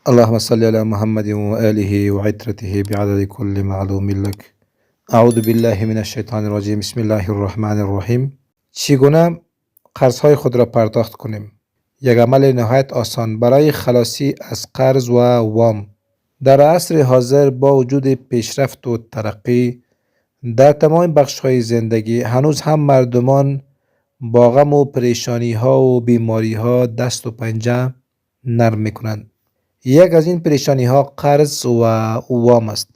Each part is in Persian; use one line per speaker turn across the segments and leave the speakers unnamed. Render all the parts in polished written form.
اللهم صل على محمد وآله وعترته بعدد كل معلوم لك. اعوذ بالله من الشیطان الرجیم. بسم الله الرحمن الرحیم. چگونه قرضهای خود را پرداخت کنیم؟ یک عمل نهایت آسان برای خلاصی از قرض و وام. در عصر حاضر با وجود پیشرفت و ترقی در تمام بخش‌های زندگی هنوز هم مردمان با غم و پریشانی ها و بیماری ها دست و پنجه نرم میکنند. یک از این پریشانی ها قرض و وام است.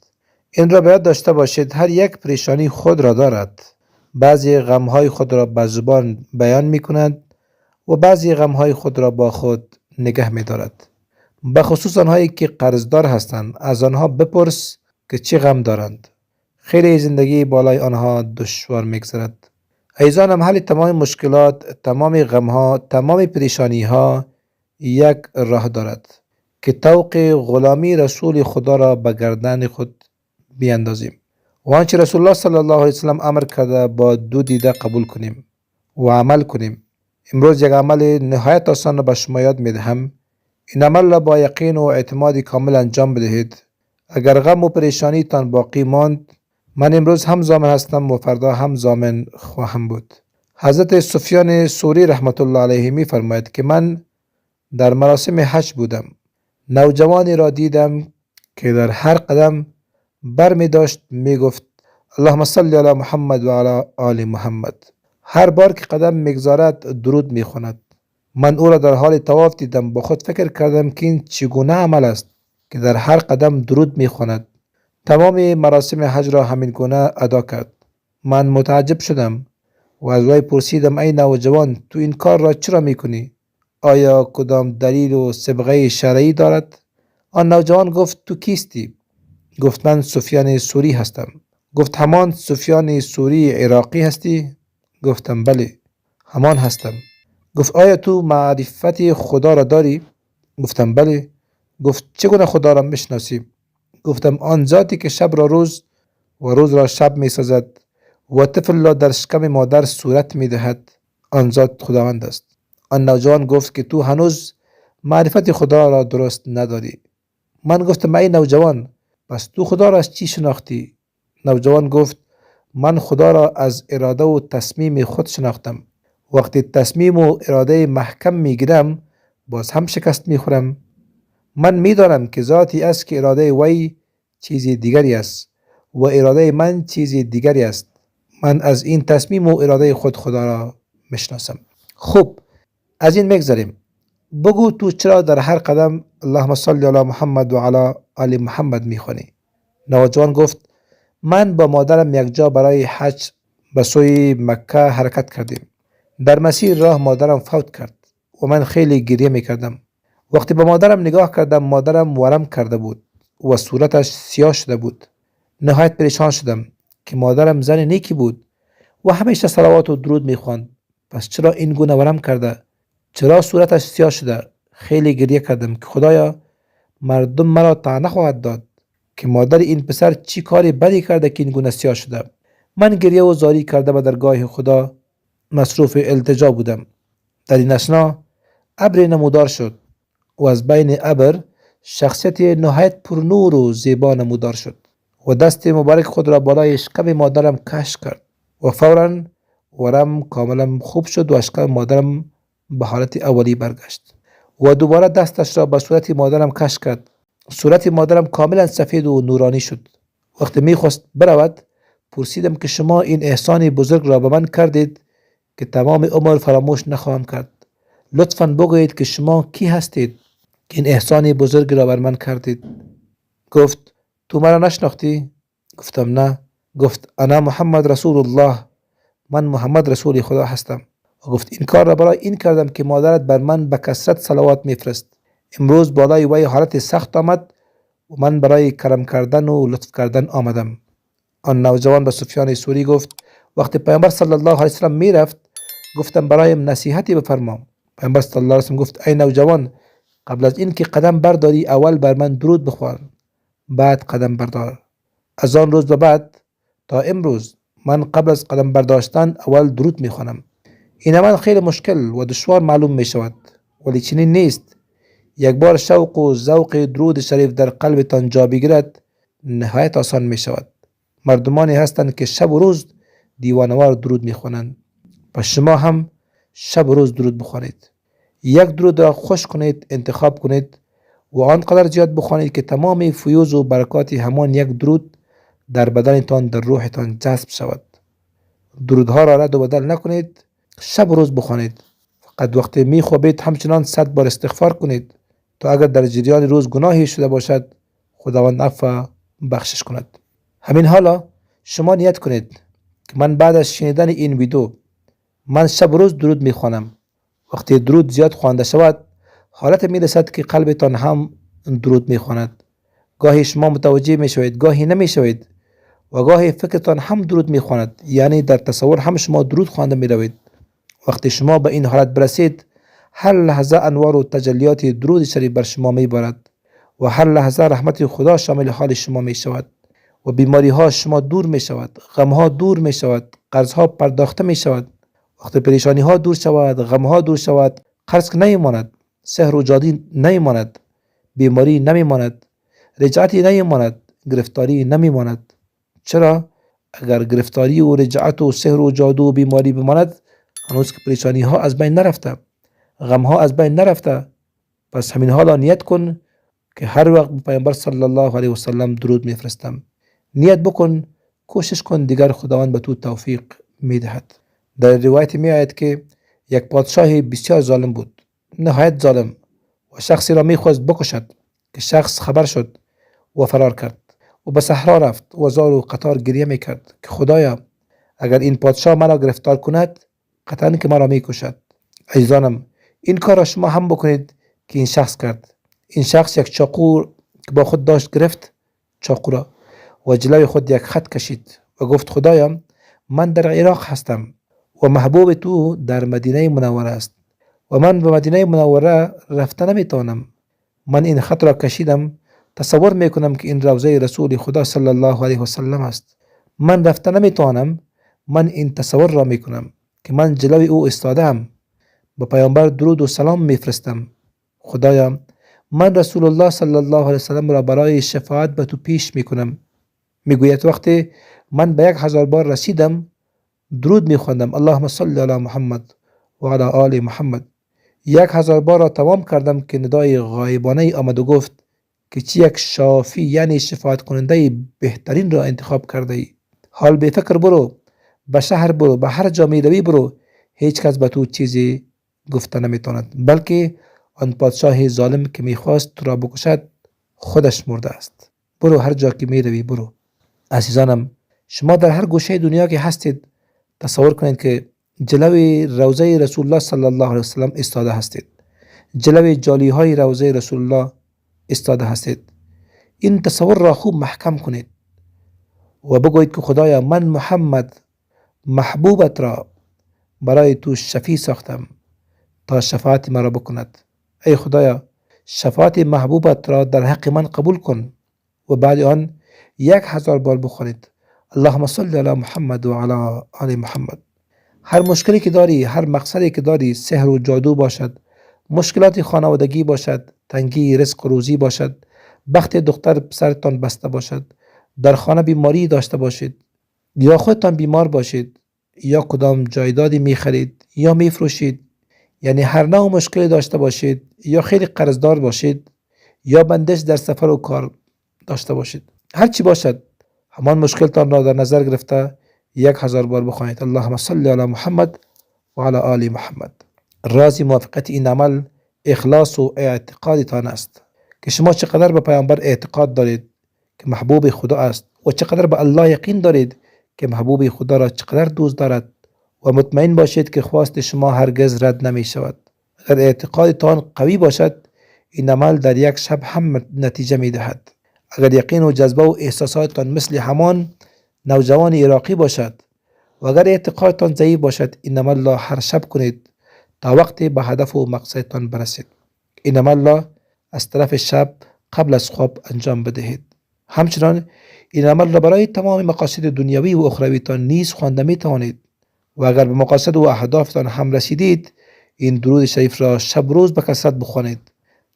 این را باید داشته باشید هر یک پریشانی خود را دارد. بعضی غم های خود را به زبان بیان می کند و بعضی غم های خود را با خود نگه می دارد. به خصوص آنهایی که قرضدار هستند از آنها بپرس که چه غم دارند. خیلی زندگی بالای آنها دشوار میگذرد. ایضا حل تمام مشکلات، تمام غم ها، تمام پریشانی ها یک راه دارد که طوق غلامی رسول خدا را به گردن خود بیاندازیم و آنچه رسول الله صلی الله علیه وسلم امر کرده با دو دیده قبول کنیم و عمل کنیم. امروز یک عمل نهایت آسان را به شما یاد میدهم. این عمل را با یقین و اعتماد کامل انجام بدهید. اگر غم و پریشانی تان باقی ماند، من امروز هم ضامن هستم و فردا هم ضامن خواهم بود. حضرت سفیان ثوری رحمت الله علیه می فرماید که من در مراسم حج بودم. نوجوانی را دیدم که در هر قدم بر می داشت می گفت اللهم صل علی محمد و علی آل محمد. هر بار که قدم میگذارد درود می خواند. من او را در حال طواف دیدم. با خود فکر کردم که این چگونه عمل است که در هر قدم درود می خواند. تمام مراسم حج را همین گونه ادا کرد. من متعجب شدم و از وی پرسیدم ای نوجوان، تو این کار را چرا می کنی؟ آیا کدام دلیل و سابقه شرعی دارد؟ آن نوجوان گفت تو کیستی؟ گفت من سفیان ثوری هستم. گفت همان سفیان ثوری عراقی هستی؟ گفتم بله همان هستم. گفت آیا تو معرفت خدا را داری؟ گفتم بله. گفت چگونه خدا را میشناسی؟ گفتم آن ذاتی که شب را روز و روز را شب می سازد و طفل را در شکم مادر صورت می دهد، آن ذات خداوند است. آن نوجوان گفت که تو هنوز معرفت خدا را درست نداری. من گفتم ای نوجوان، پس تو خدا را از چی شناختی؟ نوجوان گفت من خدا را از اراده و تصمیم خود شناختم. وقتی تصمیم و اراده محکم می گیرم باز هم شکست می خورم. من می دانم که ذاتی است که اراده وی چیزی دیگری است و اراده من چیزی دیگری است. من از این تصمیم و اراده خود خدا را میشناسم. خوب، از این میگذریم. بگو تو چرا در هر قدم اللهم صل علی محمد و علی آل محمد میخوانی؟ نوجوان گفت من با مادرم یک جا برای حج به سوی مکه حرکت کردیم. در مسیر راه مادرم فوت کرد و من خیلی گریه میکردم. وقتی به مادرم نگاه کردم مادرم ورم کرده بود و صورتش سیاه شده بود. نهایت پریشان شدم که مادرم زن نیکی بود و همیشه صلوات و درود میخواند. پس چرا این گونه ورم کرده؟ چرا صورتش سیاه شده؟ خیلی گریه کردم که خدایا مردم مرا طعنه خواهد داد که مادر این پسر چی کاری بدی کرده که این گونه سیاه شده. من گریه و زاری کرده به درگاه خدا مصروف التجا بودم. در این اثنا ابر نمودار شد و از بین ابر شخصیت نهایت پرنور و زیبا نمودار شد و دست مبارک خود را بالای شکم مادرم کش کرد و فوراً ورم کاملا خوب شد و شکم مادرم به حالت اولی برگشت و دوباره دستش را به صورت مادرم کش کرد. صورت مادرم کاملا سفید و نورانی شد. وقتی میخواست برود پرسیدم که شما این احسان بزرگ را به من کردید که تمام عمر فراموش نخواهم کرد. لطفاً بگویید که شما کی هستید که این احسان بزرگ را بر من کردید؟ گفت تو مرا نشناختی؟ گفتم نه. گفت انا محمد رسول الله، من محمد رسول خدا هستم. و گفت این کار را برای این کردم که مادرت بر من به کثرت صلوات میفرست. امروز بالای وی حالت سخت آمد و من برای کرم کردن و لطف کردن آمدم. آن نوجوان به سفیان ثوری گفت وقتی پیامبر صلی الله علیه وسلم میرفت گفتم برایم نصیحتی بفرما. پیامبر صلی الله علیه وسلم گفت ای نوجوان، قبل از این که قدم برداری اول بر من درود بخوان، بعد قدم بردار. از آن روز به بعد تا امروز من قبل از قدم برداشتن اول درود میخوانم. این عمل خیلی مشکل و دشوار معلوم می شود، ولی چنین نیست. یک بار شوق و ذوق درود شریف در قلبتان جا بگیرد نهایت آسان می شود. مردمانی هستند که شب و روز دیوانوار درود می خوانند. پس شما هم شب و روز درود بخوانید. یک درود را خوش کنید، انتخاب کنید و آنقدر زیاد بخوانید که تمام فیوز و برکات همان یک درود در بدنتان، در روحتان جذب شود. درودها را رد و بدل نکنید، شب و روز بخوانید. فقط وقتی می خوابید همچنان 100 بار استغفار کنید تا اگر در جریان روز گناهی شده باشد خداوند عفو بخشش کند. همین حالا شما نیت کنید که من بعد از شنیدن این ویدیو من شب و روز درود می خوانم. وقتی درود زیاد خوانده شود حالت می رسد که قلبتان هم درود می خواند. گاهی شما متوجه می شوید، گاهی نمی شوید و گاهی فکرتان هم درود می خواند، یعنی در تصور هم شما درود خوانده می روید. وقتی شما به این حالت برسید هر لحظه انوار و تجلیات درود شریف بر شما می بارد و هر لحظه رحمت خدا شامل حال شما می شود و بیماری ها شما دور می شود، غم ها دور می شود، قرض ها پرداخته می شود. وقتی پریشانی ها دور شود، غم ها دور شود، قرض نمی ماند، سحر و جادی نمی ماند، بیماری نمی ماند، رجعتی نمی ماند، گرفتاری نمی ماند. چرا؟ اگر گرفتاری و رجعت و سحر و جادو و بیماری بماند هنوز که پریشانی ها از بین نرفته، غم ها از بین نرفته. پس همین حالا نیت کن که هر وقت به پیامبر صلی الله علیه و سلم درود میفرستم. نیت بکن، کوشش کن، دیگر خداوند به تو توفیق میدهد. در روایت می آید که یک پادشاه بسیار ظالم بود، نهایت ظالم، و شخصی را میخواست بکشد که شخص خبر شد و فرار کرد و به صحرا رفت و زار و قطار گریه میکرد که خدایا اگر این پادشاه مرا گرفتار کند قطعا که مرا میکشد. عزیزانم این کار را شما هم بکنید که این شخص کرد. این شخص یک چاقو که با خود داشت گرفت چاقو را و جلوی خود یک خط کشید و گفت خدایا من در عراق هستم و محبوب تو در مدینه منوره است و من به مدینه منوره رفته نمیتوانم. من این خط را کشیدم، تصور میکنم که این روضه رسول خدا صلی الله علیه و سلم است. من رفته نمیتوانم، من این تصور را میکنم که من جلوی او ایستادم، به پیامبر درود و سلام میفرستم. خدایا من رسول الله صلی الله علیه و سلم را برای شفاعت به تو پیش میکنم. میگوید وقتی من به 1000 بار رسیدم درود میخواندم اللهم صل علی محمد و علی آل محمد. 1000 بار را تمام کردم که ندای غایبانه آمد و گفت که چی یک شافی یعنی شفاعت کننده بهترین را انتخاب کرده ای. حال به فکر برو، به شهر برو، به هر جا می روی برو، هیچ کس به تو چیزی گفته نمیتواند، بلکه آن پادشاه ظالم که میخواست تو را بکشد خودش مرده است. برو هر جا که می روی برو. عزیزانم شما در هر گوشه دنیا که هستید تصور کنید که جلوی روضه رسول الله صلی الله علیه وسلم ایستاده هستید، جلوی جالی های روضه رسول الله ایستاده هستید. این تصور را خوب محکم کنید و بگویید که خدایا من محمد محبوبت را برای تو شفیع ساختم تا شفاعت مرا بکند. ای خدایا شفاعت محبوبت را در حق من قبول کن و بعد آن 1000 بار بخوانید اللهم صل علی محمد و علی آل محمد. هر مشکلی که داری، هر مقصدی که داری، سحر و جادو باشد، مشکلات خانوادگی باشد، تنگی رزق و روزی باشد، بخت دختر پسرتان بسته باشد، در خانه بیماری داشته باشید یا خودتان بیمار باشید یا کدام جایدادی میخرید یا میفروشید، یعنی هر نوع مشکلی داشته باشید یا خیلی قرضدار باشید یا بندش در سفر و کار داشته باشید، هر چی باشد همان مشکلتان را در نظر گرفته 1000 بار بخوانید اللهم صل علی محمد و علی آل محمد. راز موافقت این عمل اخلاص و اعتقادتان است که شما چقدر به پیامبر اعتقاد دارید که محبوب خدا است و چقدر به الله یقین دارید که محبوب خدا را چقدر دوست دارد و مطمئن باشید که خواست شما هرگز رد نمی شود. اگر اعتقادتان قوی باشد این عمل در یک شب هم نتیجه می دهد. اگر یقین و جذبه و احساساتتان مثل همان نوجوان عراقی باشد و اگر اعتقادتان ضعیف باشد این عمل را هر شب کنید تا وقتی به هدف و مقصدتان برسید. این عمل را از طرف شب قبل از خواب انجام بدهید. همچنان این عمل را برای تمام مقاصد دنیوی و اخرویتان نیز خوانده می توانید و اگر به مقاصد و اهدافتان هم رسیدید این درود شریف را شب روز به کثرت بخوانید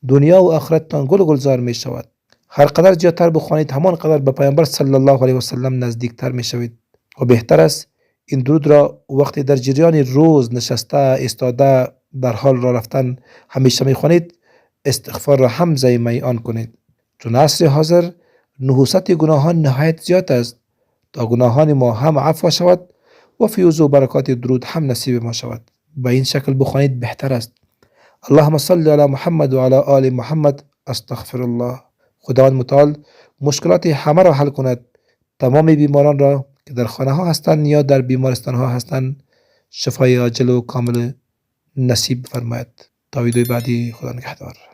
دنیا و آخرتتان گل و گلزار می شود. هر قدر زیادتر بخوانید همان قدر به پیامبر صلی الله علیه و سلم نزدیکتر می شوید و بهتر است این درود را وقتی در جریان روز نشسته ایستاده در حال راه رفتن همیشه می خوانید استغفار را هم ضایع آن کنید، چون عصر حاضر نحوست گناهان نهایت زیاد است تا گناهان ما هم عفو شود و فیوز و برکات درود هم نصیب ما شود. به این شکل بخوانید بهتر است. اللهم صل علی محمد و علی آل محمد. استغفر الله. خداوند متعال مشکلات همه را حل کند. تمام بیماران را که در خانه ها هستند یا در بیمارستان ها هستند شفای عاجل و کامل نصیب فرماید. تا ویدیوی بعدی، خدا نگهدار.